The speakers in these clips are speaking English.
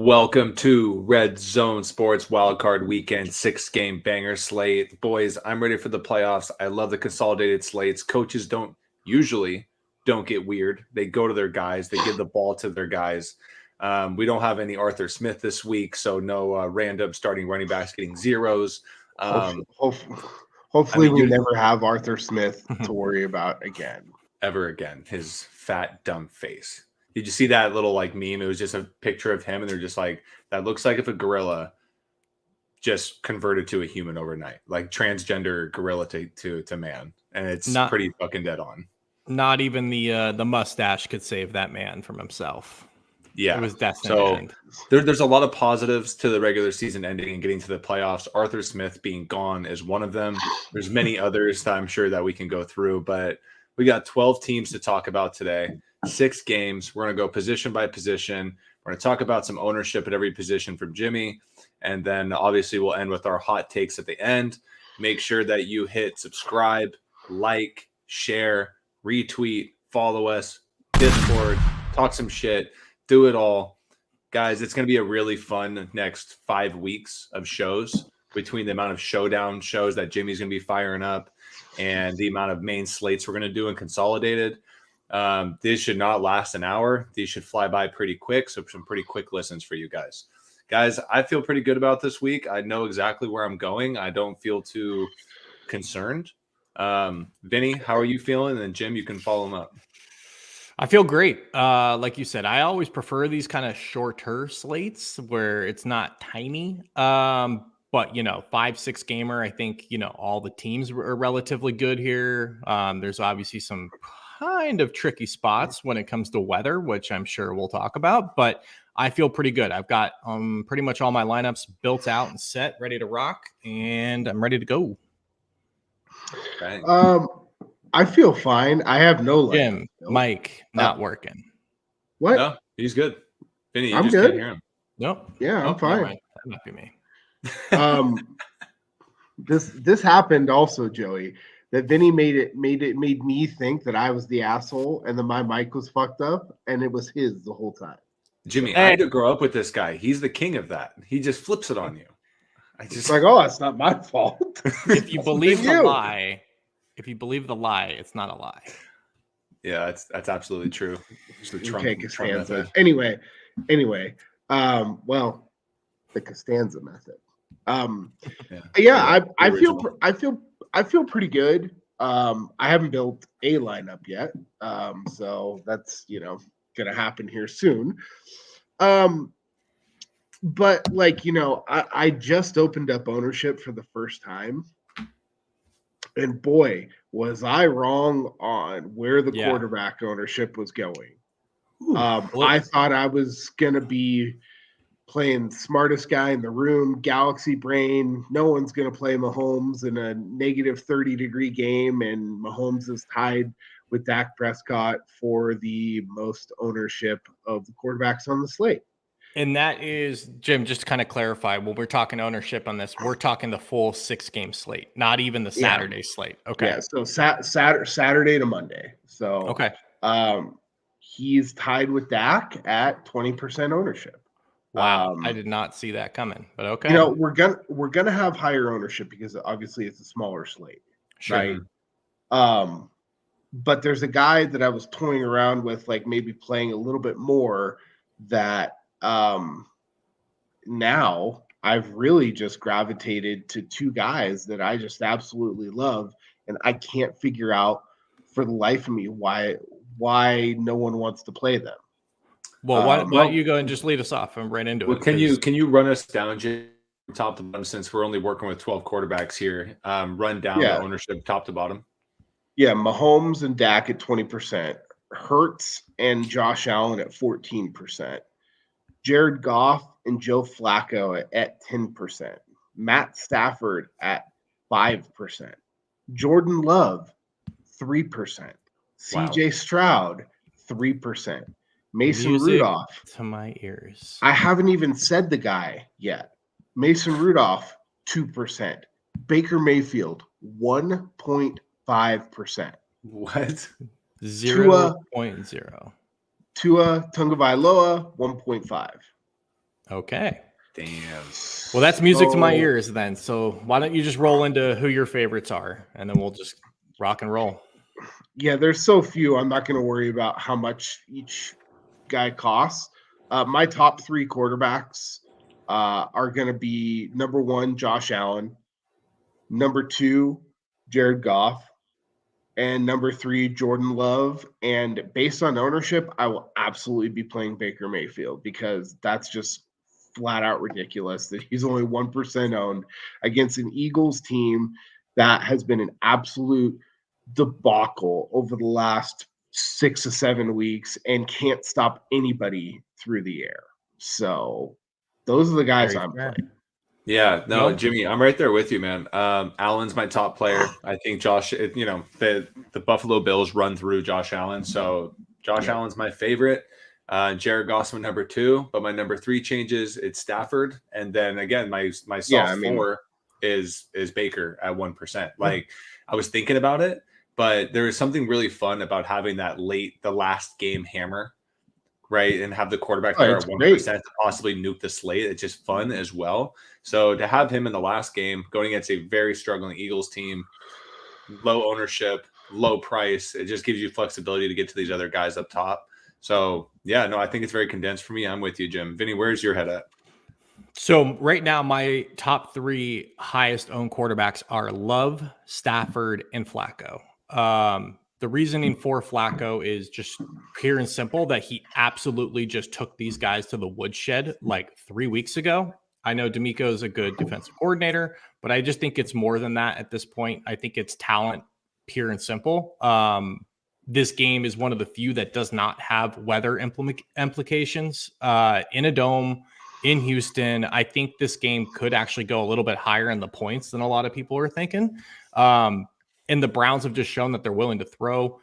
Welcome to Red Zone Sports Wildcard Weekend 6-game banger slate. Boys, I'm ready for the playoffs. I love the consolidated slates. Coaches don't get weird. They go to their guys. They give the ball to their guys. We don't have any Arthur Smith this week, so no random starting running backs getting zeros. Hopefully we never have Arthur Smith to worry about again. Ever again. His fat, dumb face. Did you see that little meme? It was just a picture of him, and they're just like, that looks like if a gorilla just converted to a human overnight, like transgender gorilla to man, and it's pretty fucking dead on. Not even the mustache could save that man from himself. Yeah, it was destined to end. There's a lot of positives to the regular season ending and getting to the playoffs. Arthur Smith being gone is one of them. There's many others that I'm sure that we can go through, but we got 12 teams to talk about today. 6 games. We're going to go position by position. We're going to talk about some ownership at every position from Jimmy. And then obviously we'll end with our hot takes at the end. Make sure that you hit subscribe, like, share, retweet, follow us, Discord, talk some shit, do it all. Guys, it's going to be a really fun next 5 weeks of shows between the amount of showdown shows that Jimmy's going to be firing up and the amount of main slates we're going to do and consolidated. These should not last an hour. These should fly by pretty quick. So some pretty quick listens for you guys. Guys, I feel pretty good about this week. I know exactly where I'm going. I don't feel too concerned. Vinny, how are you feeling? And then Jim, you can follow him up. I feel great. Like you said, I always prefer these kind of shorter slates where it's not tiny. But 5-6 gamer, I think, all the teams are relatively good here. There's obviously some kind of tricky spots when it comes to weather, which I'm sure we'll talk about, but I feel pretty good. I've got pretty much all my lineups built out and set, ready to rock, and I'm ready to go. Okay. I feel fine. I have no lineup. Jim, Mike, not working. What? No, he's good. Vinny, you I'm just good. can't hear him. Nope. Yeah, I'm fine. Right. That might be me. This happened also, Joey. That Vinny made me think that I was the asshole and that my mic was fucked up, and it was his the whole time. Jimmy, I had to grow up with this guy. He's the king of that. He just flips it on you. It's like, oh, it's not my fault. If you believe the lie, it's not a lie. Yeah, that's absolutely true. It's the Trump Costanza. Anyway, well, the Costanza method. I feel pretty good. I haven't built a lineup yet. So that's, going to happen here soon. But I just opened up ownership for the first time. And boy, was I wrong on where the quarterback ownership was going. I thought I was going to be playing smartest guy in the room, galaxy brain. No one's going to play Mahomes in a negative 30-degree game, and Mahomes is tied with Dak Prescott for the most ownership of the quarterbacks on the slate. And that is, Jim, just to kind of clarify, when we're talking ownership on this, we're talking the full 6-game slate, not even the Saturday slate. Okay. Yeah, so Saturday to Monday. So okay. He's tied with Dak at 20% ownership. Wow, I did not see that coming, but okay. We're gonna have higher ownership because obviously it's a smaller slate, sure. Right? But there's a guy that I was toying around with, like maybe playing a little bit more. That now I've really just gravitated to 2 guys that I just absolutely love, and I can't figure out for the life of me why no one wants to play them. Well, why don't you go and just lead us off and right into it? Can you run us down, Jim, top to bottom, since we're only working with 12 quarterbacks here? Run down the ownership top to bottom. Yeah, Mahomes and Dak at 20%, Hurts and Josh Allen at 14%, Jared Goff and Joe Flacco at 10%, Matt Stafford at 5%, Jordan Love 3%, CJ Stroud 3%. Mason Rudolph. To my ears. I haven't even said the guy yet. Mason Rudolph, 2%. Baker Mayfield, 1.5%. What? 0.0. Tua Tagovailoa, 1.5. Okay. Damn. Well, that's music to my ears then. So why don't you just roll into who your favorites are, and then we'll just rock and roll. Yeah, there's so few. I'm not going to worry about how much each guy costs. My top 3 quarterbacks are going to be number 1, Josh Allen, number 2, Jared Goff, and number 3, Jordan Love. And based on ownership, I will absolutely be playing Baker Mayfield because that's just flat out ridiculous that he's only 1% owned against an Eagles team that has been an absolute debacle over the last 6 to 7 weeks and can't stop anybody through the air. So those are the guys I'm playing. Yeah, no, Jimmy, I'm right there with you, man. Allen's my top player. I think Josh, the Buffalo Bills run through Josh Allen. So Josh Allen's my favorite. Jared Goff my number 2, but my number 3 changes. It's Stafford. And then again, my soft 4 is Baker at 1%. Like I was thinking about it, but there is something really fun about having that the last game hammer, right? And have the quarterback there at 1% to possibly nuke the slate. It's just fun as well. So to have him in the last game going against a very struggling Eagles team, low ownership, low price, it just gives you flexibility to get to these other guys up top. So yeah, no, I think it's very condensed for me. I'm with you, Jim. Vinny, where's your head at? So right now, my top 3 highest owned quarterbacks are Love, Stafford, and Flacco. The reasoning for Flacco is just pure and simple that he absolutely just took these guys to the woodshed like 3 weeks ago. I know D'Amico is a good defensive coordinator, but I just think it's more than that at this point. I think it's talent, pure and simple. This game is one of the few that does not have weather implications in a dome in Houston. I think this game could actually go a little bit higher in the points than a lot of people are thinking. And the Browns have just shown that they're willing to throw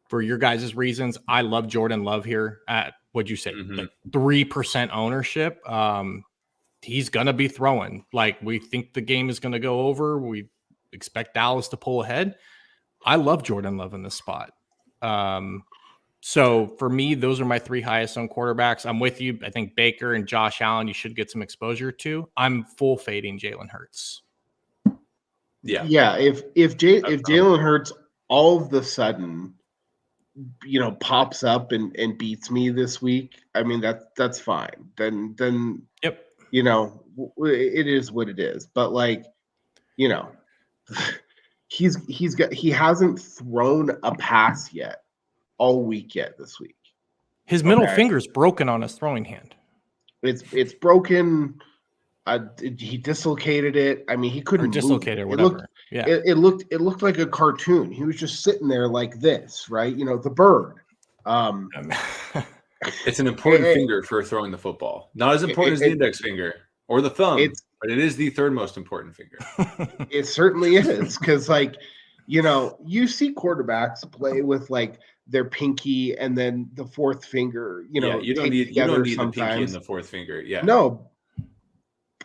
for your guys' reasons. I love Jordan Love here at, what'd you say, like 3% ownership. He's going to be throwing. Like, we think the game is going to go over. We expect Dallas to pull ahead. I love Jordan Love in this spot. So for me, those are my 3 highest owned quarterbacks. I'm with you. I think Baker and Josh Allen, you should get some exposure to. I'm full fading Jalen Hurts. Yeah. If Jalen Hurts all of the sudden, pops up and beats me this week, I mean, that's fine. Then yep. It is what it is. But he hasn't thrown a pass yet all week yet this week. His middle finger's broken on his throwing hand. It's broken. He dislocated it. I mean, he couldn't dislocate it or whatever. It looked like a cartoon. He was just sitting there like this, right? The bird. It's an important finger for throwing the football. Not as important as the index finger or the thumb, but it is the 3rd most important finger. It certainly is, because you see quarterbacks play with their pinky and then the 4th finger. You don't need the pinky and the 4th finger. Yeah. No.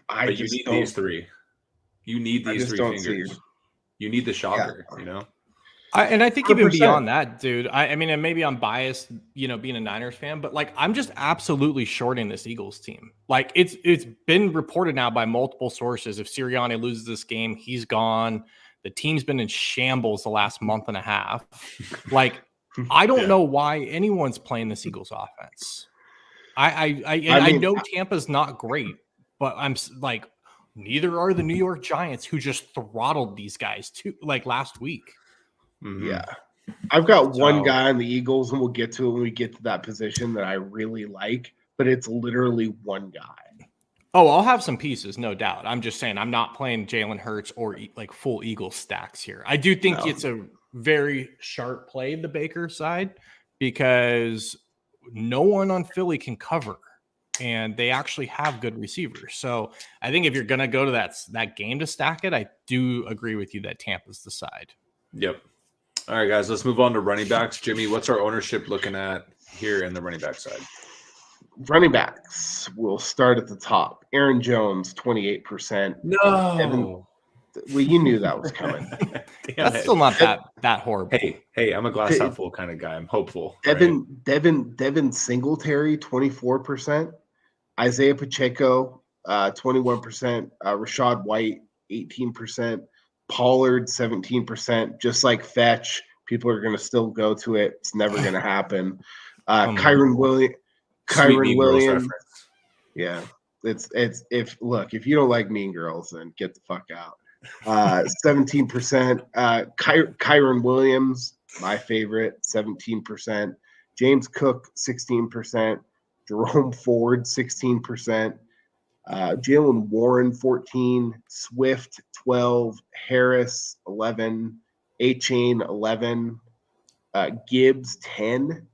But you need these 3. You need these 3 fingers. You need the shocker, And I think 100%. Even beyond that, dude, I mean, and maybe I'm biased, being a Niners fan, but I'm just absolutely shorting this Eagles team. It's been reported now by multiple sources. If Sirianni loses this game, he's gone. The team's been in shambles the last month and a half. I don't know why anyone's playing this Eagles offense. I know Tampa's not great, but I'm neither are the New York Giants, who just throttled these guys last week. Mm-hmm. Yeah. I've got one guy on the Eagles, and we'll get to it when we get to that position, that I really like, but it's literally one guy. Oh, I'll have some pieces, no doubt. I'm just saying I'm not playing Jalen Hurts or full Eagles stacks here. I do think it's a very sharp play, the Baker side, because no one on Philly can cover, and they actually have good receivers. So I think if you're going to go to that game to stack it, I do agree with you that Tampa's the side. Yep. All right, guys, let's move on to running backs. Jimmy, what's our ownership looking at here in the running back side? Running backs, we'll start at the top. Aaron Jones, 28%. No. Well, you knew that was coming. That's still not that horrible. Hey, I'm a glass half full kind of guy. I'm hopeful. Devin Singletary, 24%. Isaiah Pacheco, 21%. Rashad White, 18%. Pollard, 17%. Just like Fetch, people are going to still go to it. It's never going to happen. Kyron Williams. Reference. Yeah, it's if you don't like Mean Girls, then get the fuck out. 17%. Kyron Williams, my favorite, 17%. James Cook, 16%. Jerome Ford, 16%. Jalen Warren, 14. Swift, 12. Harris, 11. A-Chain, 11. Gibbs, 10.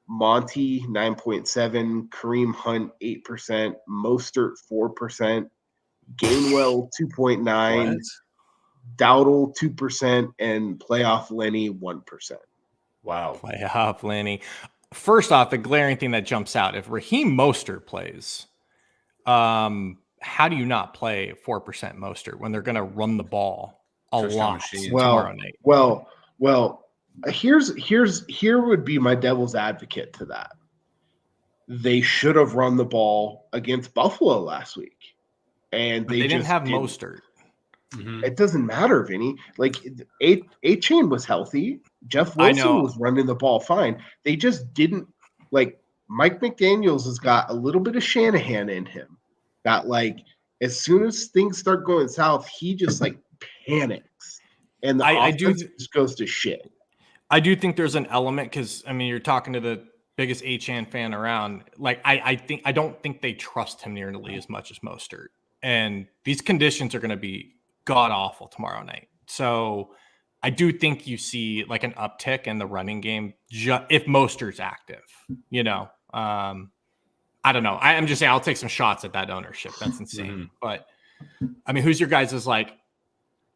Monty, 9.7. Kareem Hunt, 8%. Mostert, 4%. Gainwell, 2.9. Dowdle, 2%. And Playoff Lenny, 1%. Wow. Playoff Lenny. First off, the glaring thing that jumps out, if Raheem Mostert plays, how do you not play 4% Mostert when they're going to run the ball a lot tomorrow night? Well, here would be my devil's advocate to that. They should have run the ball against Buffalo last week, and they didn't have Mostert. Mm-hmm. It doesn't matter, Vinny. Like A-Chain was healthy. Jeff Wilson was running the ball fine. They just didn't Mike McDaniels has got a little bit of Shanahan in him. That as soon as things start going south, he just panics, and the offense just goes to shit. I do think there's an element because you're talking to the biggest A-Chan fan around. I don't think they trust him nearly as much as Mostert, and these conditions are going to be god awful tomorrow night. So I do think you see an uptick in the running game if Mostert's active. I don't know. I'm just saying I'll take some shots at that ownership. That's insane. But who's your guys'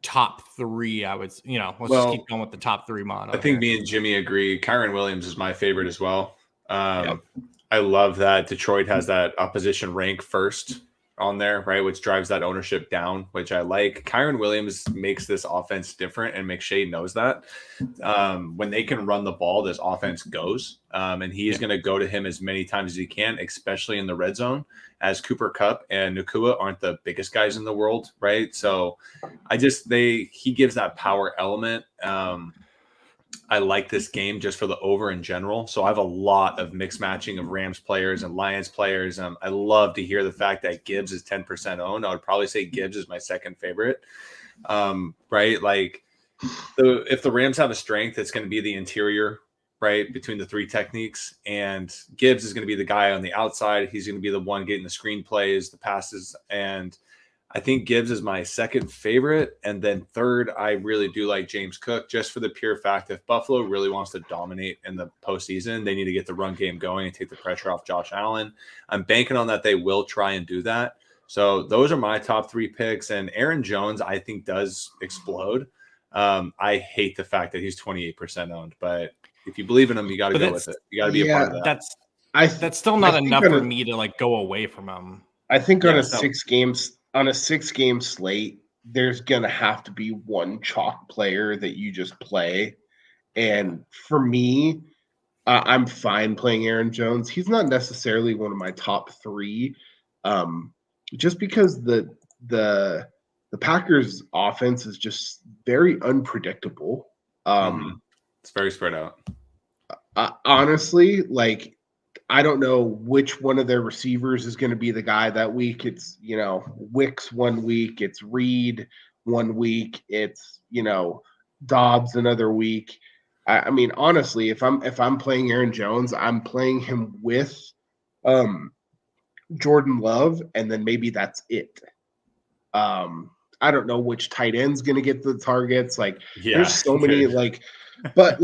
top three? Let's just keep going with the top three model. I think me and Jimmy agree. Kyron Williams is my favorite as well. I love that Detroit has that opposition rank first on there, right? Which drives that ownership down, which I like. Kyron Williams makes this offense different, and McShay knows that. When they can run the ball, this offense goes. And he's going to go to him as many times as he can, especially in the red zone, as Cooper Kupp and Nacua aren't the biggest guys in the world, right? So he gives that power element. I like this game just for the over in general. So I have a lot of mixed matching of Rams players and Lions players. I love to hear the fact that Gibbs is 10% owned. I would probably say Gibbs is my second favorite. Right? If the Rams have a strength, it's going to be the interior, right, between the three techniques. And Gibbs is going to be the guy on the outside. He's going to be the one getting the screen plays, the passes, and I think Gibbs is my second favorite. And then third, I really do like James Cook, just for the pure fact if Buffalo really wants to dominate in the postseason, they need to get the run game going and take the pressure off Josh Allen. I'm banking on that they will try and do that. So those are my top three picks. And Aaron Jones, I think, does explode. I hate the fact that he's 28% owned, but if you believe in him, you got to go with it. You got to be a part of that. That's still not enough for me to go away from him. I think on a 6-game slate, there's gonna have to be one chalk player that you just play. And for me, I'm fine playing Aaron Jones. He's not necessarily one of my top three, just because the Packers offense is just very unpredictable. It's very spread out. Honestly, I don't know which one of their receivers is going to be the guy that week. It's, Wicks one week. It's Reed one week. It's, Dobbs another week. Honestly, if I'm playing Aaron Jones, I'm playing him with Jordan Love, and then maybe that's it. I don't know which tight end's going to get the targets. There's so many, but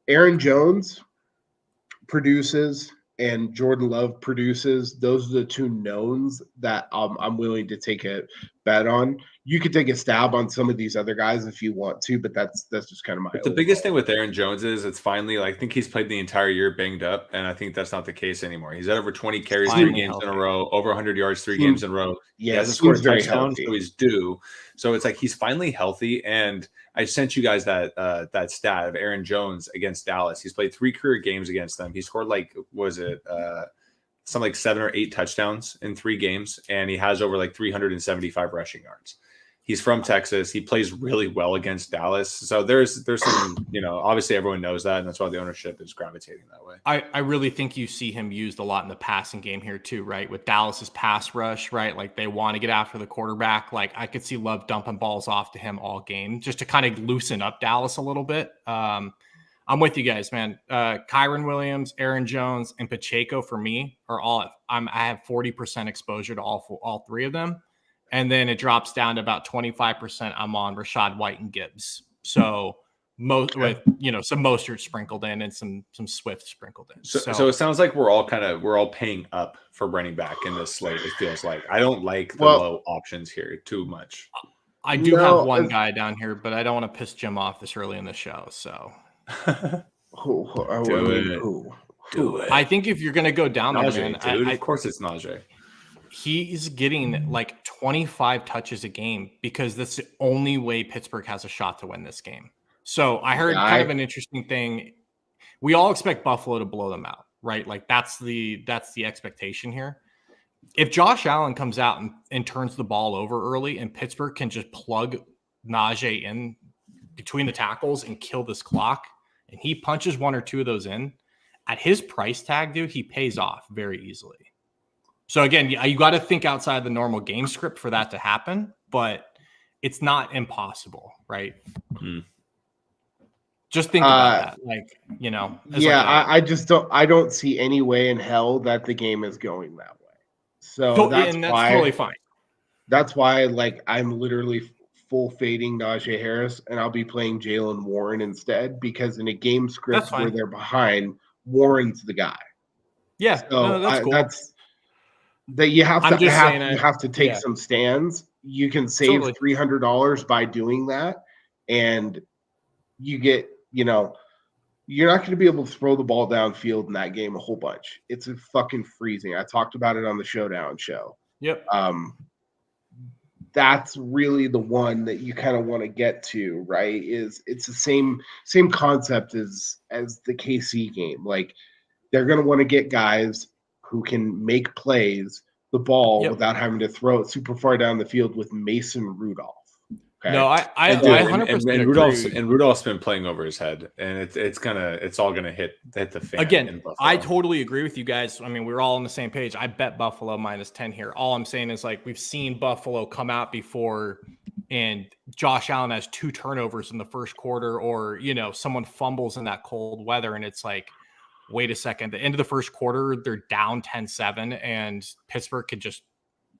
Aaron Jones produces and Jordan Love produces. Those are the two knowns that I'm willing to take a bet on. You could take a stab on some of these other guys if you want to, but that's just kind of my. The biggest thing with Aaron Jones is it's finally, I think he's played the entire year banged up, and I think that's not the case anymore. He's had over 20 carries 3 games in a row, over 100 yards 3 games in a row. Yeah, he hasn't scored a touchdown, so he's due. So it's he's finally healthy, and I sent you guys that stat of Aaron Jones against Dallas. He's played 3 career games against them. He scored some like 7 or 8 touchdowns in 3 games, and he has over like 375 rushing yards. He's from Texas. He plays really well against Dallas. So there's some, obviously everyone knows that, and that's why the ownership is gravitating that way. I really think you see him used a lot in the passing game here too, right? With Dallas's pass rush, right? Like they want to get after the quarterback. Like I could see Love dumping balls off to him all game just to kind of loosen up Dallas a little bit. I'm with you guys, man. Kyron Williams, Aaron Jones, and Pacheco for me are all. I have 40% exposure to all 3 of them. And then it drops down to about 25%. I'm on Rachaad White and Gibbs. So with some Mostert sprinkled in and some Swift sprinkled in. So it sounds like we're all paying up for running back in this slate. It feels like I don't like the low options here too much. I do have one guy down here, but I don't want to piss Jim off this early in the show. So Do it. I think if you're going to go down there, man, dude, of course it's Najee. He's getting like 25 touches a game because that's the only way Pittsburgh has a shot to win this game. So I heard kind of an interesting thing. We all expect Buffalo to blow them out, right? Like that's the expectation here. If Josh Allen comes out and turns the ball over early and Pittsburgh can just plug Najee in between the tackles and kill this clock, and he punches 1 or 2 of those in, at his price tag, dude, he pays off very easily. So again, you got to think outside the normal game script for that to happen, but it's not impossible, right? Just think about that. I don't see any way in hell that the game is going that way. So that's totally fine. That's why, like, I'm literally full fading Najee Harris, and I'll be playing Jalen Warren instead because in a game script where they're behind, Warren's the guy. Yeah, so that's cool. That you have to take some stands. You can save $300 by doing that, and you get you're not going to be able to throw the ball downfield in that game a whole bunch. It's a fucking freezing. I talked about it on the Showdown show. Yep. That's really the one that you kind of want to get to, right? It's the same concept as the KC game. Like they're going to want to get guys who can make plays the ball without having to throw it super far down the field with Mason Rudolph. Okay? No, I 100% agree. Rudolph's been playing over his head, and it's all gonna hit the fan. Again, I totally agree with you guys. I mean, we're all on the same page. I bet Buffalo -10 here. All I'm saying is like we've seen Buffalo come out before, and Josh Allen has 2 turnovers in the first quarter, or someone fumbles in that cold weather, and it's like, wait a second, the end of the first quarter, they're down 10-7, and Pittsburgh could just,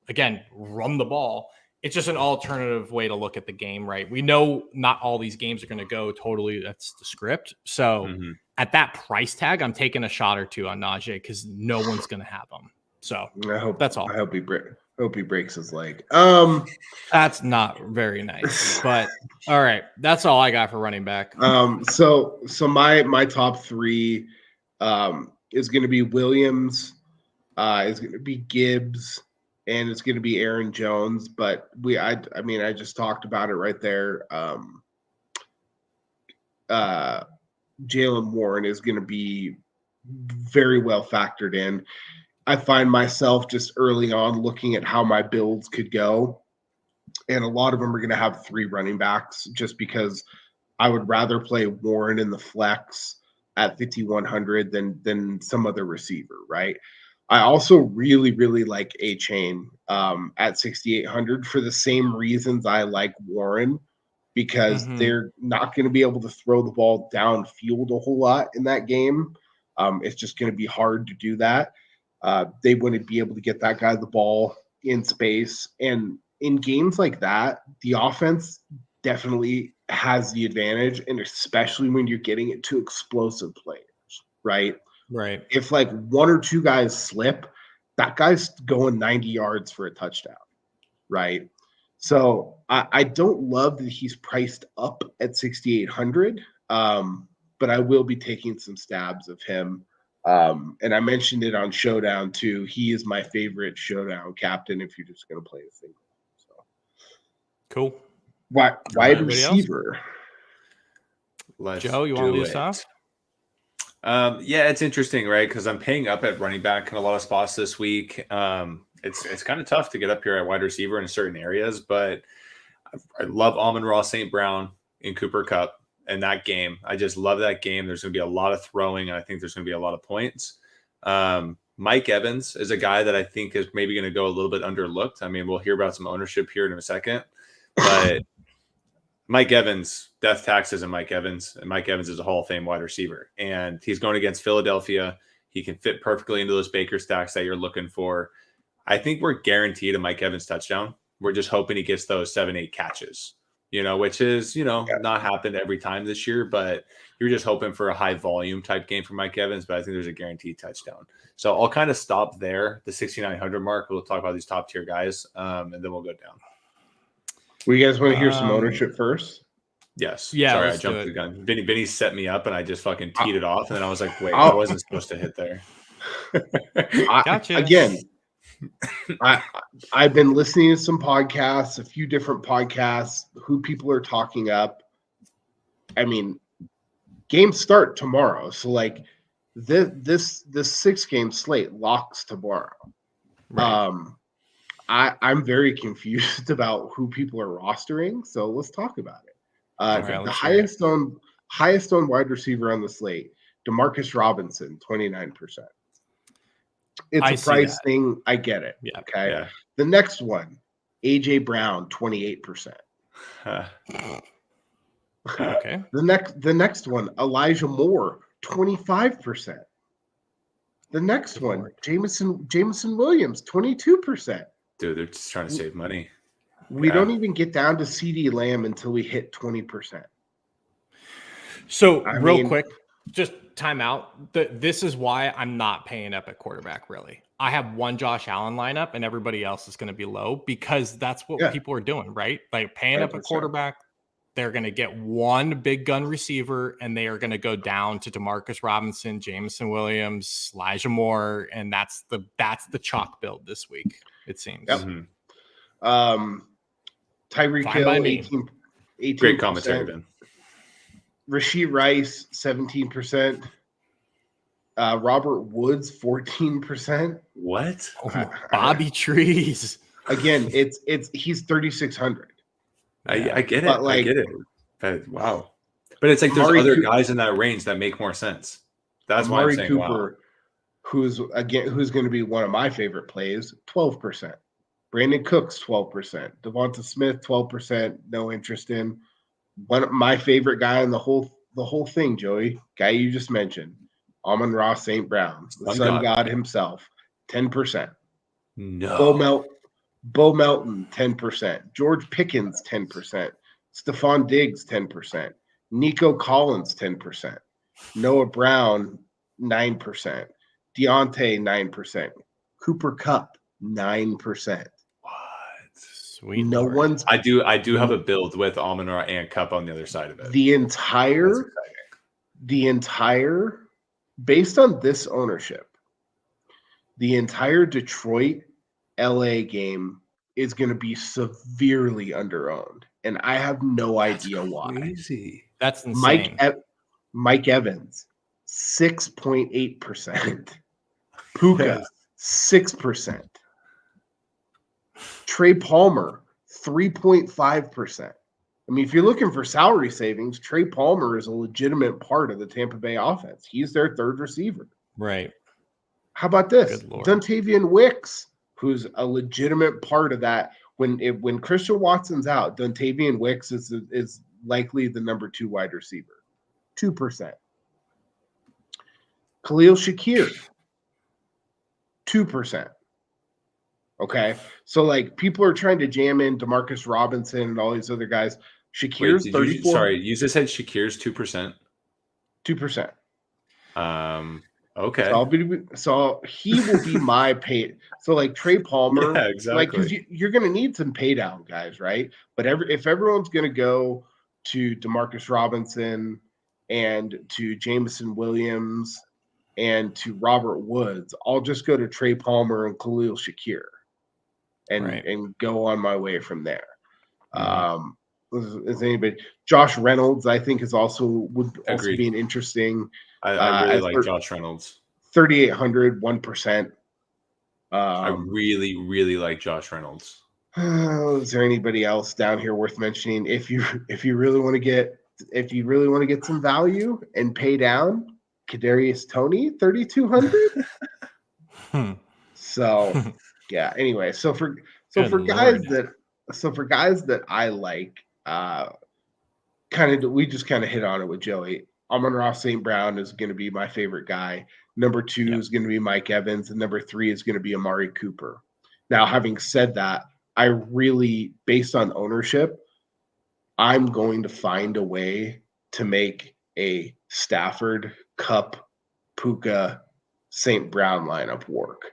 again, run the ball. It's just an alternative way to look at the game, right? We know not all these games are going to go totally. That's the script. So at that price tag, I'm taking a shot or 2 on Najee because no one's going to have him. So that's all. I hope he breaks his leg. That's not very nice, but all right. That's all I got for running back. So my top 3 is going to be Williams, is going to be Gibbs, and it's going to be Aaron Jones. But I just talked about it right there. Jalen Warren is going to be very well factored in. I find myself just early on looking at how my builds could go, and a lot of them are going to have 3 running backs just because I would rather play Warren in the flex at 5,100 than some other receiver, right? I also really, really like A-Chain at 6,800 for the same reasons I like Warren, because they're not going to be able to throw the ball downfield a whole lot in that game. It's just going to be hard to do that. They wouldn't be able to get that guy the ball in space. And in games like that, the offense definitely has the advantage, and especially when you're getting it to explosive players, right? Right. If like 1 or 2 guys slip, that guy's going 90 yards for a touchdown, right? So I don't love that he's priced up at 6,800, but I will be taking some stabs of him. And I mentioned it on Showdown too. He is my favorite Showdown captain if you're just going to play a single. So cool. Wide receiver. Joe, you want to lead us off? Yeah, it's interesting, right? Because I'm paying up at running back in a lot of spots this week. It's kind of tough to get up here at wide receiver in certain areas, but I love Amon-Ra St. Brown in Cooper Kupp and that game. I just love that game. There's going to be a lot of throwing, and I think there's going to be a lot of points. Mike Evans is a guy that I think is maybe going to go a little bit underlooked. I mean, we'll hear about some ownership here in a second, but Mike Evans, death taxes and Mike Evans is a Hall of Fame wide receiver, and he's going against Philadelphia. He can fit perfectly into those Baker stacks that you're looking for. I think we're guaranteed a Mike Evans touchdown. We're just hoping he gets those 7-8 catches, which is, not happened every time this year, but you're just hoping for a high volume type game for Mike Evans, but I think there's a guaranteed touchdown. So I'll kind of stop there, the 6,900 mark. We'll talk about these top tier guys, and then we'll go down. Well, you guys want to hear some ownership first? Yes. Yeah. Sorry, I jumped the gun. Vinny set me up, and I just fucking teed it off, and then I was like, wait, I wasn't supposed to hit there. Gotcha. Again, I've been listening to some podcasts, a few different podcasts, who people are talking up. I mean, games start tomorrow, so like this 6-game slate locks tomorrow. Right. I'm very confused about who people are rostering, so let's talk about it. The highest owned wide receiver on the slate, Demarcus Robinson, 29%. It's a price thing. I get it. Yeah. Okay. Yeah. The next one, AJ Brown, 28%. Okay. The next one, Elijah Moore, 25%. The next one, Jameson Williams, 22%. Dude, they're just trying to save money. We don't even get down to CeeDee Lamb until we hit 20%. So real quick, just time out. This is why I'm not paying up at quarterback, really. I have one Josh Allen lineup and everybody else is going to be low because that's what people are doing, right? Like paying 100%. Up at quarterback, they're going to get one big gun receiver and they are going to go down to Demarcus Robinson, Jameson Williams, Elijah Moore, and that's the chalk build this week, it seems. Yep. Tyreek Hill, 18%. Great commentary, Ben. Rashee Rice, 17%. Robert Woods, 14%. What? Bobby Trees. Again, he's 3,600. I get it. I get it. But, wow. But it's like there's other guys in that range that make more sense. That's why I'm saying Cooper, who's going to be one of my favorite plays, 12%. Brandon Cooks, 12%. Devonta Smith, 12%. No interest in. One of my favorite guy in the whole thing, Joey, guy you just mentioned, Amon-Ra St. Brown, the Sun God himself, 10%. No. Bo Melton, 10%. George Pickens, 10%. Stephon Diggs, 10%. Nico Collins, 10%. Noah Brown, 9%. Deontay, 9%. Cooper Kupp, 9%. Sweet. No Lord. one's. I do have a build with Amon-Ra and Kupp on the other side of it. The entire, based on this ownership, the entire Detroit LA game is going to be severely underowned, and I have no idea why. Crazy. That's insane. Mike Evans, 6.8%. Puka, 6%. Trey Palmer, 3.5%. I mean, if you're looking for salary savings, Trey Palmer is a legitimate part of the Tampa Bay offense. He's their third receiver. Right. How about this? Dontavian Wicks, who's a legitimate part of that. When Christian Watson's out, Dontavian Wicks is likely the number 2 wide receiver. 2%. Khalil Shakir, 2%. Okay, so like people are trying to jam in Demarcus Robinson and all these other guys. Shakir's 34. You just said Shakir's 2%. 2%. Okay. So he will be my pay. So like Trey Palmer, yeah, exactly. Like because you're going to need some pay down guys, right? But if everyone's going to go to Demarcus Robinson and to Jameson Williams and to Robert Woods, I'll just go to Trey Palmer and Khalil Shakir. And go on my way from there. is anybody? Josh Reynolds, I think, would also Agreed. be an interesting. I really like Josh Reynolds. 3,800, 1%. I really, really like Josh Reynolds. Is there anybody else down here worth mentioning? If you really want to get some value and pay down, Kadarius Toney, 3,200. So yeah. Anyway, so for guys that I like, we just kind of hit on it with Joey. Amon-Ra St. Brown is going to be my favorite guy. Number 2 is going to be Mike Evans, and number 3 is going to be Amari Cooper. Now, having said that, I really, based on ownership, I'm going to find a way to make a Stafford, Cup, Puka, St. Brown lineup work.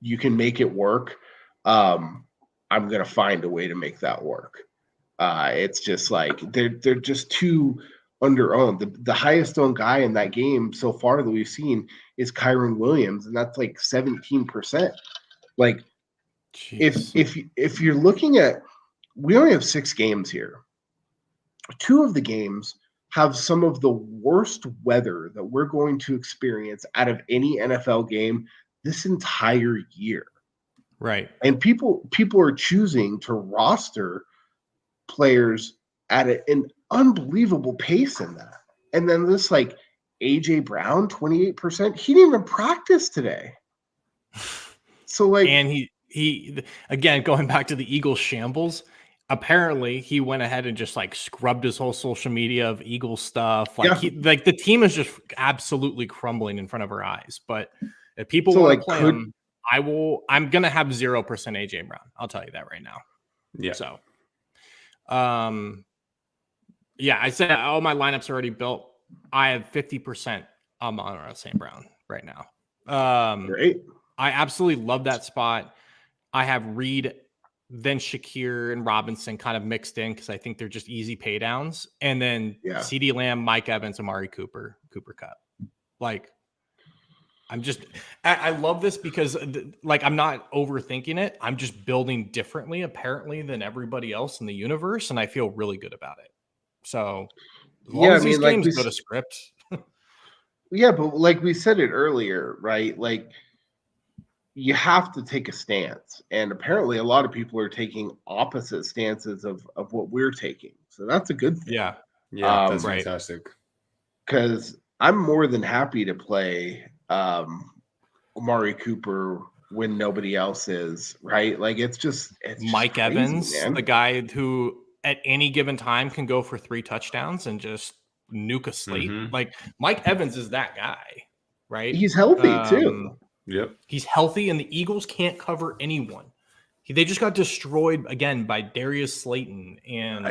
You can make it work. I'm going to find a way to make that work. It's just like they're just too under-owned. The highest owned guy in that game so far that we've seen is Kyron Williams, and that's like 17%. Like, if you're looking at, we only have 6 games here. 2 of the games have some of the worst weather that we're going to experience out of any NFL game this entire year. Right. And people are choosing to roster players at an unbelievable pace in that. And then this, like, AJ Brown, 28%, he didn't even practice today. So, like, and he again, going back to the Eagles shambles, apparently he went ahead and just like scrubbed his whole social media of Eagles stuff. Like, the team is just absolutely crumbling in front of our eyes. But if people want to play him, I'm gonna have 0% AJ Brown. I'll tell you that right now. Yeah. So, yeah, I said all my lineups are already built. I have 50% on St. Brown right now. Great. I absolutely love that spot. I have Reed, then Shakir and Robinson kind of mixed in because I think they're just easy pay downs. And then CeeDee Lamb, Mike Evans, Amari Cooper Cup. Like, I love this because, like, I'm not overthinking it. I'm just building differently, apparently, than everybody else in the universe. And I feel really good about it. So, as long as these games go to script. Yeah, but like we said it earlier, right? Like, you have to take a stance. And apparently a lot of people are taking opposite stances of what we're taking. So that's a good thing. Yeah. Yeah, that's fantastic. Because I'm more than happy to play Amari Cooper when nobody else is, right? Like, it's Mike crazy, Evans, man. the guy who at any given time can go for 3 touchdowns and just nuke a slate. Mm-hmm. Like, Mike Evans is that guy, right? He's healthy too. Yep. He's healthy, and the Eagles can't cover anyone. They just got destroyed again by Darius Slayton and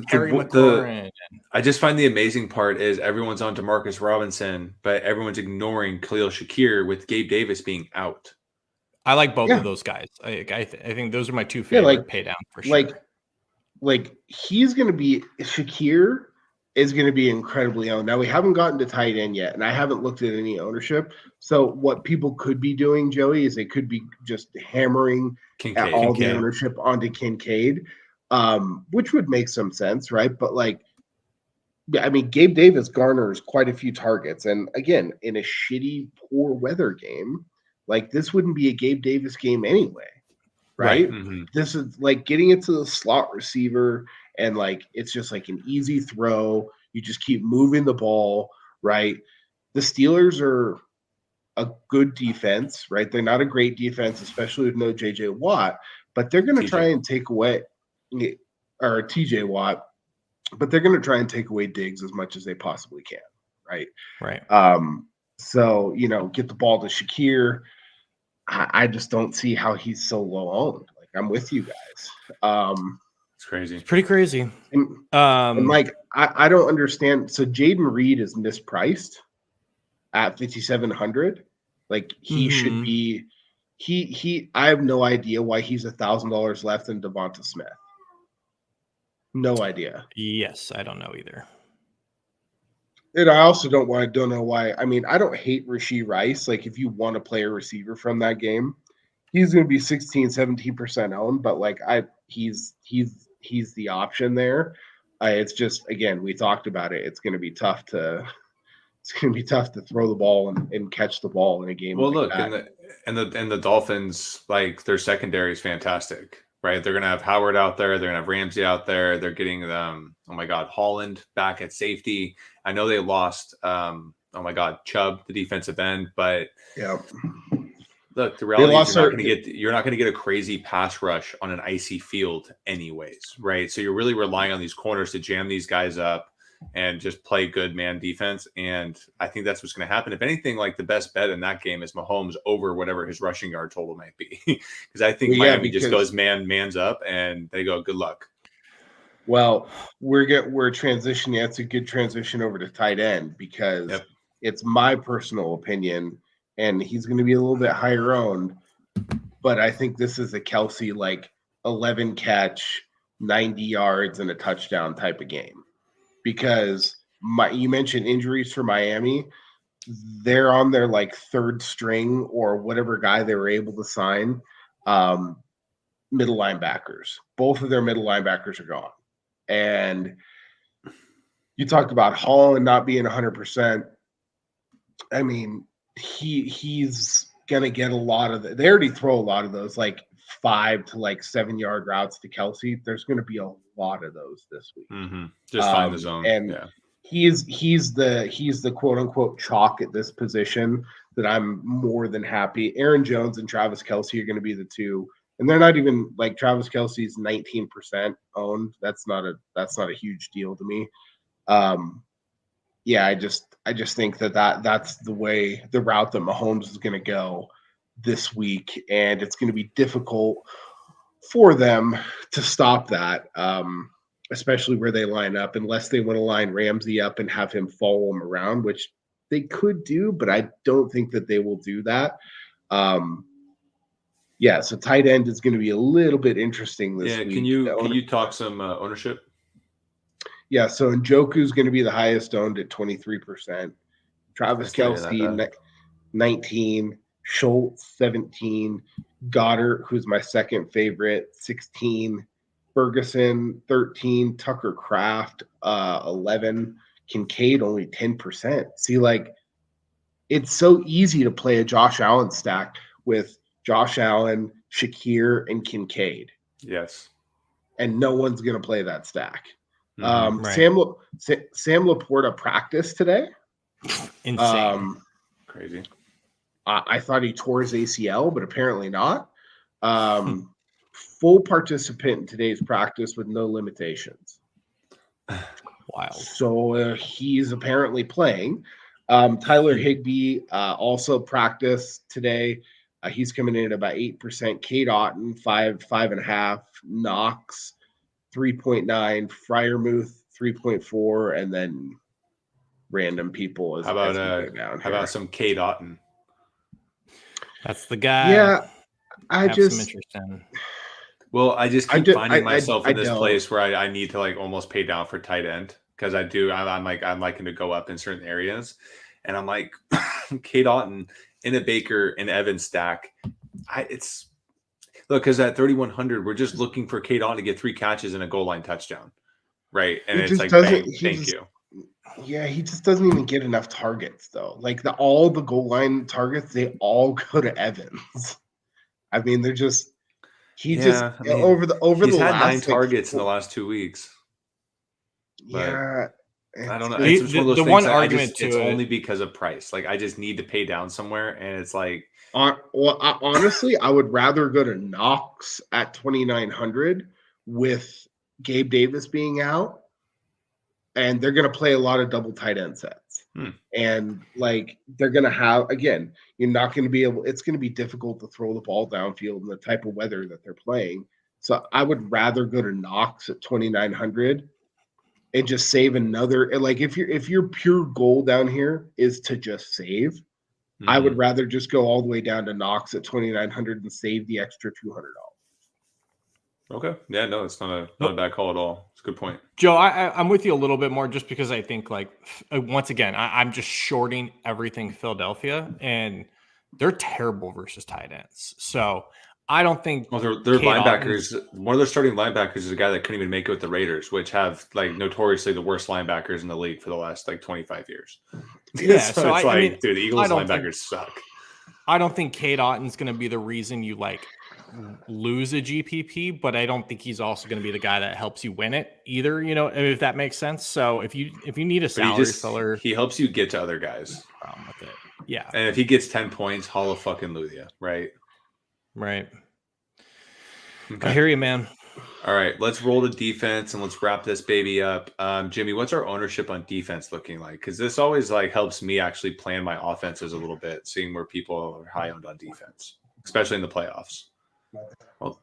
Terry McLaurin. I just find the amazing part is everyone's on DeMarcus Robinson, but everyone's ignoring Khalil Shakir with Gabe Davis being out. I like both of those guys. I think those are my 2 favorite pay down for sure. Like he's going to be Shakir is going to be incredibly owned. Now, we haven't gotten to tight end yet, and I haven't looked at any ownership. So what people could be doing, Joey, is they could be just hammering all the ownership onto Kincaid, which would make some sense, right? But, like, I mean, Gabe Davis garners quite a few targets. And, again, in a shitty, poor weather game, like, this wouldn't be a Gabe Davis game anyway, right? Mm-hmm. This is, like, getting it to the slot receiver – and, like, it's just like an easy throw. You just keep moving the ball, right? The Steelers are a good defense, right? They're not a great defense, especially with no J.J. Watt, but they're going to try and take away – or T.J. Watt, but they're going to try and take away Diggs as much as they possibly can, right? Right. So, get the ball to Shakir. I just don't see how he's so low owned. Like, I'm with you guys. It's crazy. It's pretty crazy. And like, I don't understand. So Jaden Reed is mispriced at 5,700. Like, he should be. I have no idea why he's $1,000 left than Devonta Smith. No idea. Yes, I don't know either. And I also don't know why. I mean, I don't hate Rashee Rice. Like, if you want to play a receiver from that game, he's going to be 16, 17% owned. But, like, he's he's the option there. It's just, again, we talked about it. It's going to be tough to throw the ball and catch the ball in a game. Well, like look, that. and the Dolphins, like, their secondary is fantastic, right? They're gonna have Howard out there, they're gonna have Ramsey out there, they're getting them. Oh my God, Holland back at safety. I know they lost. Oh my God, Chubb, the defensive end, but yeah. Look, the reality is you're not going to get a crazy pass rush on an icy field anyways, right? So you're really relying on these corners to jam these guys up and just play good man defense. And I think that's what's going to happen. If anything, like the best bet in that game is Mahomes over whatever his rushing yard total might be. Because I think Miami just goes man's up and they go, good luck. Well, we're transitioning. That's a good transition over to tight end because it's my personal opinion. And he's going to be a little bit higher owned, but I think this is a Kelsey like 11 catch, 90 yards, and a touchdown type of game. Because you mentioned injuries for Miami, they're on their like third string or whatever guy they were able to sign, middle linebackers. Both of their middle linebackers are gone, and you talked about Holland not being 100%. I mean, he's gonna get a lot of they already throw a lot of those like 5 to like 7 yard routes to Kelsey. There's gonna be a lot of those this week. Just find the zone. And he's the quote unquote chalk at this position that I'm more than happy. Aaron Jones and Travis Kelsey are gonna be the two, and they're not even like Travis Kelsey's 19% owned. That's not a huge deal to me. Yeah, I just think that's the route that Mahomes is going to go this week, and it's going to be difficult for them to stop that, especially where they line up, unless they want to line Ramsey up and have him follow him around, which they could do, but I don't think that they will do that. So tight end is going to be a little bit interesting this week. Can you talk some ownership? Yeah, so Njoku's going to be the highest owned at 23%. Travis Kelsey, 19. Schultz, 17. Goddard, who's my second favorite, 16. Ferguson, 13. Tucker Kraft, 11. Kincaid, only 10%. See, like, it's so easy to play a Josh Allen stack with Josh Allen, Shakir, and Kincaid. Yes. And no one's going to play that stack. Right. Sam Laporta practiced today. Insane. Crazy. I thought he tore his ACL, but apparently not. Full participant in today's practice with no limitations. Wild. So he's apparently playing. Tyler Higbee also practiced today. He's coming in at about 8%. Kate Otten, 5.5. Knox, 3.9, Freiermuth 3.4, and then random people. How about some Kate Otten? That's the guy. Yeah, I just keep finding myself in this place where I need to like almost pay down for tight end because I'm liking to go up in certain areas, and I'm like Kate Otten in a Baker and Evans stack. Look, because at 3,100, we're just looking for Kate Otten to get 3 catches and a goal line touchdown, right? And it's like, bang, thank you. Yeah, he just doesn't even get enough targets, though. Like all the goal line targets, they all go to Evans. I mean, they're just over the he's had last 9 targets in the last 2 weeks. Yeah, I don't know. It's one of those things. One argument it's only because of price. Like I just need to pay down somewhere, and it's like. Honestly, I would rather go to Knox at 2,900 with Gabe Davis being out, and they're going to play a lot of double tight end sets. And like they're going to have, again, you're not going to be able. It's going to be difficult to throw the ball downfield in the type of weather that they're playing. So I would rather go to Knox at 2,900 and just save another. Like if your pure goal down here is to just save. I would rather just go all the way down to Knox at 2,900 and save the extra $200. Okay. Yeah, no, it's not a bad call at all. It's a good point. Joe, I'm with you a little bit more just because I think like once again, I'm just shorting everything Philadelphia and they're terrible versus tight ends. So I don't think their Cade linebackers. Otton's- One of their starting linebackers is a guy that couldn't even make it with the Raiders, which have like notoriously the worst linebackers in the league for the last like 25 years. Yeah, so so it's I mean, dude, the Eagles linebackers suck. I don't think Cade Otton's going to be the reason you like lose a GPP, but I don't think he's also going to be the guy that helps you win it either. You know, if that makes sense. So if you need a salary filler, he helps you get to other guys. Problem with it, yeah. And if he gets 10 points, holla fucking Luthia, right? Right. Okay. I hear you, man. All right, let's roll to defense and let's wrap this baby up. Jimmy, what's our ownership on defense looking like? Because this always like helps me actually plan my offenses a little bit, seeing where people are high owned on defense, especially in the playoffs. Well,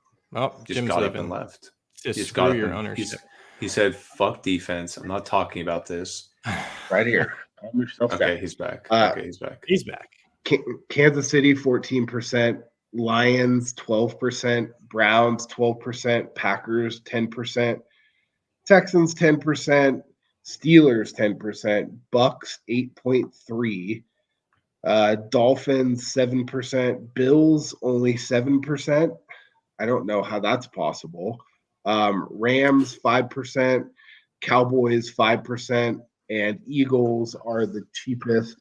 just Jim's got leaving. up and left. Just screw your ownership. He said, "Fuck defense. I'm not talking about this." Right here. Calm yourself down. Okay, he's back. Okay, he's back. He's back. Kansas City 14%, Lions 12%, Browns 12%, Packers 10%, Texans 10%, Steelers 10%, Bucks 8.3%, Dolphins 7%, Bills only 7%. I don't know how that's possible. Rams 5%, Cowboys 5%, and Eagles are the cheapest.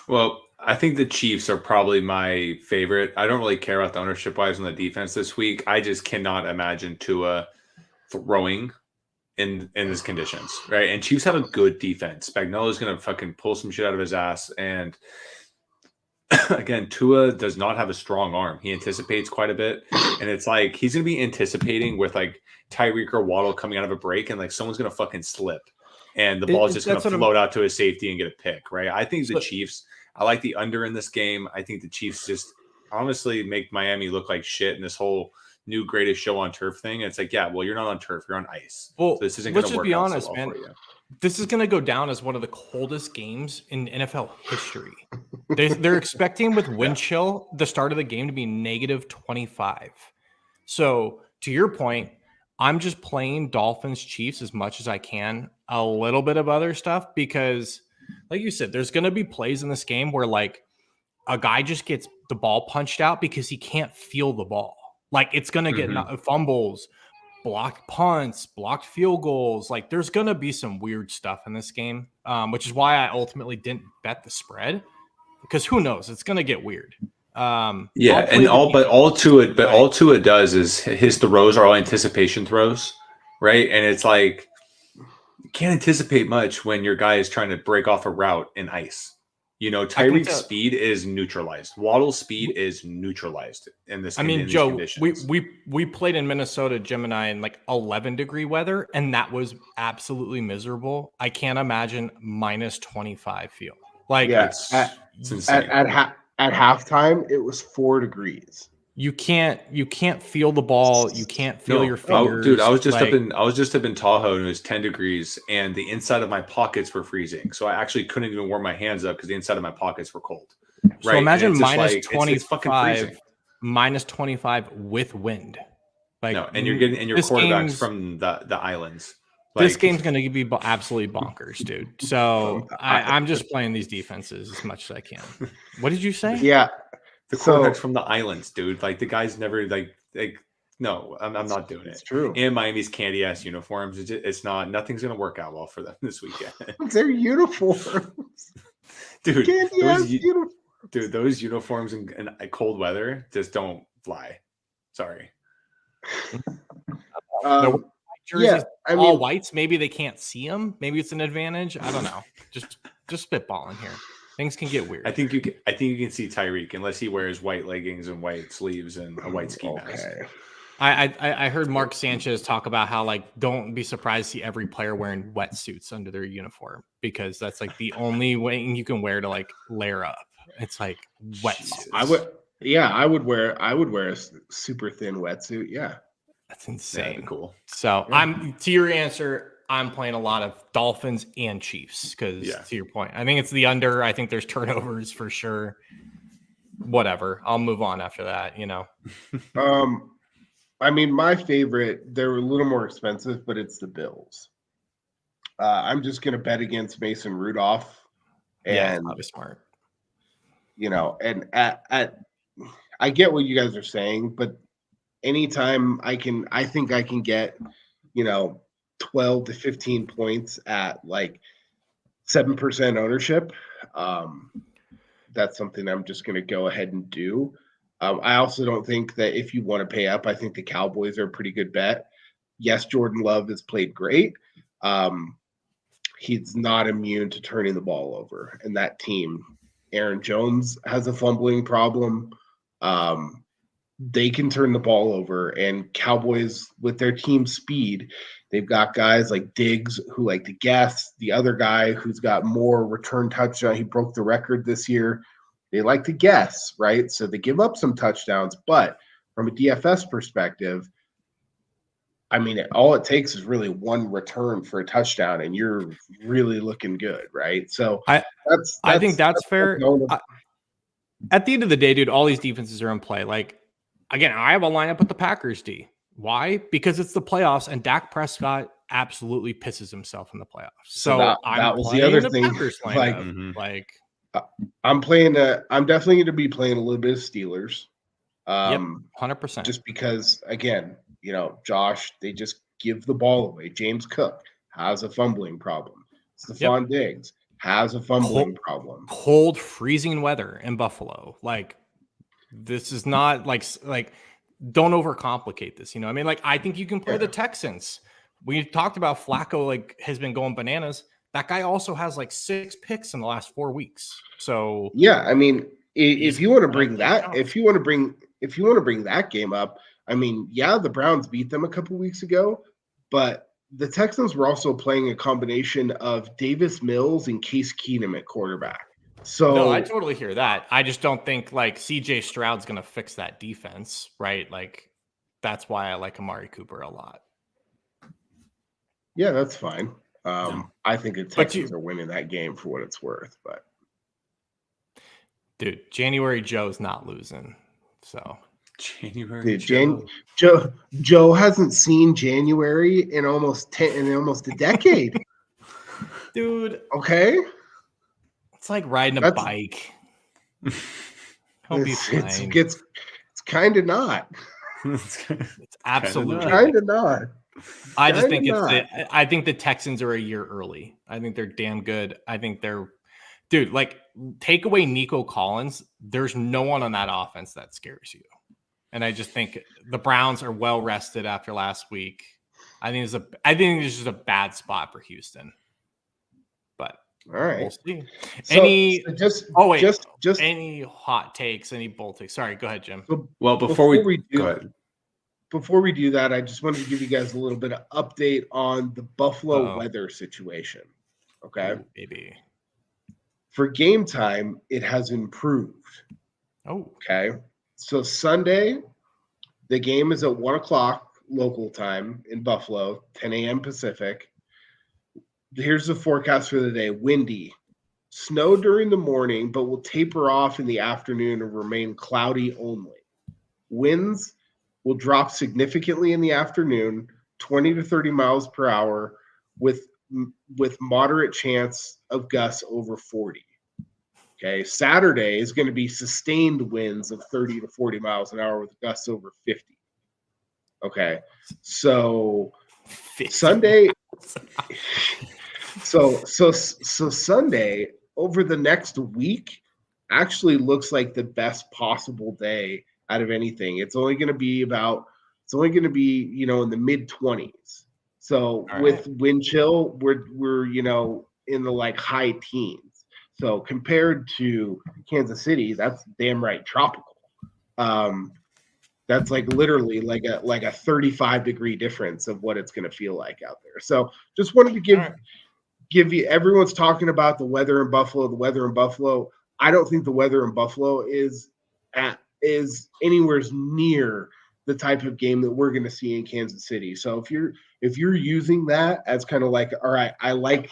Well, I think the Chiefs are probably my favorite. I don't really care about the ownership wise on the defense this week. I just cannot imagine Tua throwing in these conditions, right? And Chiefs have a good defense. Spagnuolo's going to fucking pull some shit out of his ass. And again, Tua does not have a strong arm. He anticipates quite a bit. And it's like he's going to be anticipating with like Tyreek or Waddle coming out of a break and like someone's going to fucking slip. And the ball's just going to float out to his safety and get a pick, right? I think the Chiefs, I like the under in this game. I think the Chiefs just honestly make Miami look like shit in this whole new greatest show on turf thing. And it's like, yeah, well, you're not on turf, you're on ice. Well, so this isn't going to work out so well for you. This is going to go down as one of the coldest games in NFL history. They're expecting with wind chill the start of the game to be -25. So to your point, I'm just playing Dolphins Chiefs as much as I can, a little bit of other stuff, because like you said, there's going to be plays in this game where like a guy just gets the ball punched out because he can't feel the ball. Like it's going to get fumbles, blocked punts, blocked field goals. Like there's going to be some weird stuff in this game, which is why I ultimately didn't bet the spread, because who knows, it's going to get weird. All Tua does is his throws are all anticipation throws, right? And it's like you can't anticipate much when your guy is trying to break off a route in ice. You know, Tyreek's speed is neutralized. Waddle's speed is neutralized in this. I mean, Joe, we played in Minnesota, Gemini, in like 11-degree weather, and that was absolutely miserable. I can't imagine -25 feel. Like it's insane. At halftime, it was 4 degrees. You can't feel the ball. You can't feel your fingers. Dude, I was just up in Tahoe and it was 10 degrees and the inside of my pockets were freezing. So I actually couldn't even warm my hands up because the inside of my pockets were cold. Right? So imagine -25, -25 with wind. Like no, and your quarterback's from the islands. Like, this game's going to be absolutely bonkers, dude. So I'm just playing these defenses as much as I can. What did you say? Yeah. The quarterback's from the islands, dude. Like the guy's never like no, I'm not doing it. It's true. And Miami's candy ass uniforms. It's not. Nothing's gonna work out well for them this weekend. Their uniforms, dude. Those uniforms in cold weather just don't fly. Sorry. Jerseys, all whites. Maybe they can't see them. Maybe it's an advantage. I don't know. Just spitballing here. Things can get weird. I think you can see Tyreek unless he wears white leggings and white sleeves and a white ski mask. I heard Mark Sanchez talk about how like don't be surprised to see every player wearing wetsuits under their uniform because that's like the only way you can wear to like layer up. It's like wetsuits. I would wear a super thin wetsuit. Yeah. That's insane. Yeah, cool. So I'm to your answer. I'm playing a lot of Dolphins and Chiefs because to your point, I think it's the under. I think there's turnovers for sure. Whatever. I'll move on after that, you know. I mean, my favorite, they're a little more expensive, but it's the Bills. I'm just going to bet against Mason Rudolph. And probably smart. and I get what you guys are saying, but anytime I think I can get, 12 to 15 points at like 7% ownership. That's something I'm just going to go ahead and do. I also don't think that if you want to pay up, I think the Cowboys are a pretty good bet. Yes, Jordan Love has played great. He's not immune to turning the ball over. And that team, Aaron Jones has a fumbling problem. They can turn the ball over. And Cowboys, with their team speed, they've got guys like Diggs who like to guess. The other guy who's got more return touchdown, he broke the record this year. They like to guess, right? So they give up some touchdowns. But from a DFS perspective, I mean, all it takes is really one return for a touchdown, and you're really looking good, right? So I think that's fair. At the end of the day, dude, all these defenses are in play. Like, again, I have a lineup with the Packers D. Why? Because it's the playoffs, and Dak Prescott absolutely pisses himself in the playoffs. So that was the other thing. I'm definitely going to be playing a little bit of Steelers. 100%. Just because, again, Josh, they just give the ball away. James Cook has a fumbling problem. Stephon Diggs has a fumbling problem. Cold, freezing weather in Buffalo. Like, this is not like don't overcomplicate this. I mean, like, I think you can play the Texans. We talked about Flacco, like, has been going bananas. That guy also has like 6 picks in the last 4 weeks. So yeah, I mean, if you want to bring that, if you want to bring that game up, I mean, yeah, the Browns beat them a couple weeks ago, but the Texans were also playing a combination of Davis Mills and Case Keenum at quarterback. So no, I totally hear that. I just don't think like CJ Stroud's going to fix that defense, right? Like, that's why I like Amari Cooper a lot. Yeah, that's fine. I think the Texans are winning that game for what it's worth, but dude, January Joe's not losing. So January Joe hasn't seen January in almost a decade. Dude, okay. It's like riding a bike. Hope you fine. It's kind of not. It's absolutely kind of not. I just think I think the Texans are a year early. I think they're damn good. I think dude, like, take away Nico Collins. There's no one on that offense that scares you. And I just think the Browns are well rested after last week. I think it's just a bad spot for Houston. But all right, we'll see. Just any hot takes, any bold takes. Sorry, go ahead, Jim. Well, before we go ahead. Before we do that, I just wanted to give you guys a little bit of update on the Buffalo weather situation. Okay. Ooh, baby. For game time, it has improved. Oh. Okay. So Sunday, the game is at 1:00 local time in Buffalo, 10 a.m. Pacific. Here's the forecast for the day. Windy. Snow during the morning, but will taper off in the afternoon and remain cloudy only. Winds will drop significantly in the afternoon, 20 to 30 miles per hour, with moderate chance of gusts over 40. Okay, Saturday is going to be sustained winds of 30 to 40 miles an hour with gusts over 50. Okay, so 50. Sunday, so Sunday over the next week actually looks like the best possible day out of anything. It's only going to be in the mid-20s. So with wind chill, we're in the like high teens. So compared to Kansas City, that's damn right tropical. That's like literally like a 35-degree difference of what it's going to feel like out there. So just wanted to give you, everyone's talking about the weather in Buffalo. I don't think the weather in Buffalo is anywhere near the type of game that we're going to see in Kansas City. So if you're using that as kind of like, all right, I like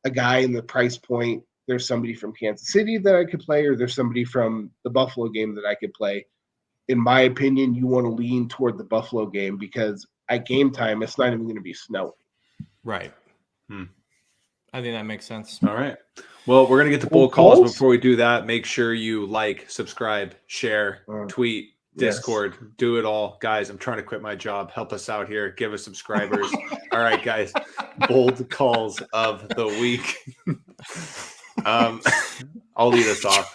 a guy in the price point, there's somebody from Kansas City that I could play, or there's somebody from the Buffalo game that I could play. In my opinion, you want to lean toward the Buffalo game because at game time, it's not even going to be snowing. Right. I think that makes sense. All right. Well, we're going to get to bold calls. Before we do that, make sure you like, subscribe, share, tweet, Discord, do it all. Guys, I'm trying to quit my job. Help us out here. Give us subscribers. All right, guys. Bold calls of the week. I'll lead us off.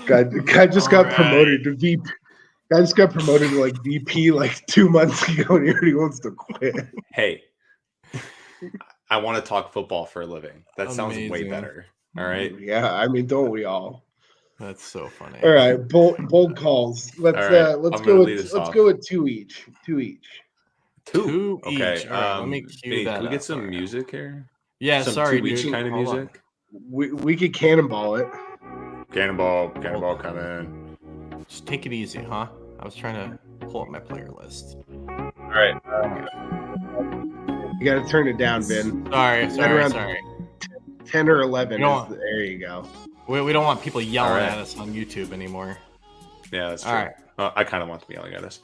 Guy just got promoted to VP. Guy just got promoted to like VP like 2 months ago, and he already wants to quit. Hey, I want to talk football for a living. That sounds way better. All right. Yeah, I mean, don't we all? That's so funny. All right, bold calls. Let's go with two each. Two okay. Each. All right, let me cue that. Can we get some music here? Yeah, some sorry, dude. Kind of music. We could cannonball it. Cannonball come in. Just take it easy, huh? I was trying to pull up my player list. All right. You got to turn it down, Vin. Sorry. 10 or 11. There you go. We don't want people yelling at us on YouTube anymore. Yeah, that's true. All right. I kind of want them yelling at us.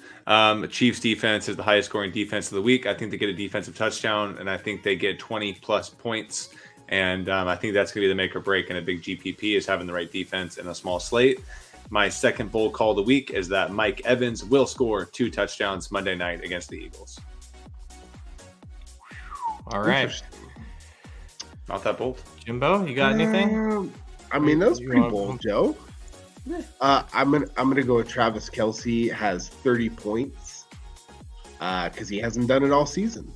Chiefs defense is the highest scoring defense of the week. I think they get a defensive touchdown, and I think they get 20-plus points. And I think that's going to be the make or break in a big GPP is having the right defense in a small slate. My second bold call of the week is that Mike Evans will score 2 touchdowns Monday night against the Eagles. All right. Not that bold. Jimbo, you got anything? I mean, that was pretty bold, Joe. I'm gonna go with Travis Kelce has 30 points because he hasn't done it all season,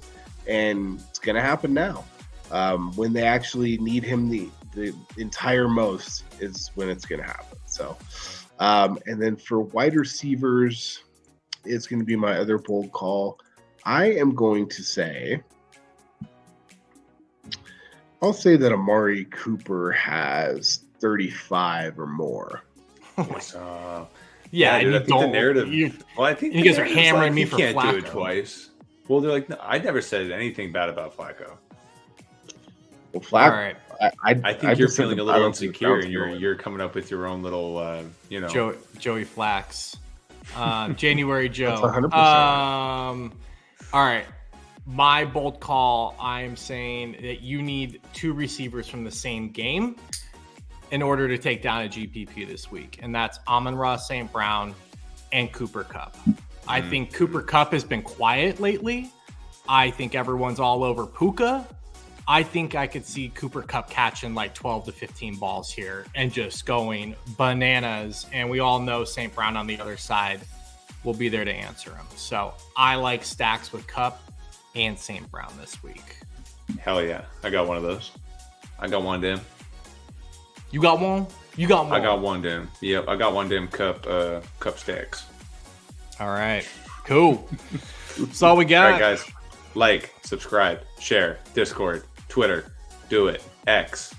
and it's gonna happen now. When they actually need him the entire most is when it's gonna happen. So, and then for wide receivers, it's gonna be my other bold call. I am going to say. I'll say that Amari Cooper has 35 or more. Yeah, dude, I think the narrative. I think you guys are hammering me for Flacco. Flacco. Do it twice. Well, they're like, no, I never said anything bad about Flacco. Well, Flacco. All right. I think you're feeling a little insecure, and you're coming up with your own little, Joey Flax, January Joe. That's 100%. All right. My bold call, I am saying that you need 2 receivers from the same game in order to take down a GPP this week. And that's Amon-Ra St. Brown and Cooper Kupp. I think Cooper Kupp has been quiet lately. I think everyone's all over Puka. I think I could see Cooper Kupp catching like 12 to 15 balls here and just going bananas. And we all know St. Brown on the other side will be there to answer him. So I like stacks with Kupp and St. Brown this week. Hell yeah. I got one of those. I got one damn. You got one? You got one? I got one damn. Yep, I got one damn Kupp stacks. All right. Cool. That's all we got. All right, guys. Like, subscribe, share, Discord, Twitter. Do it. X.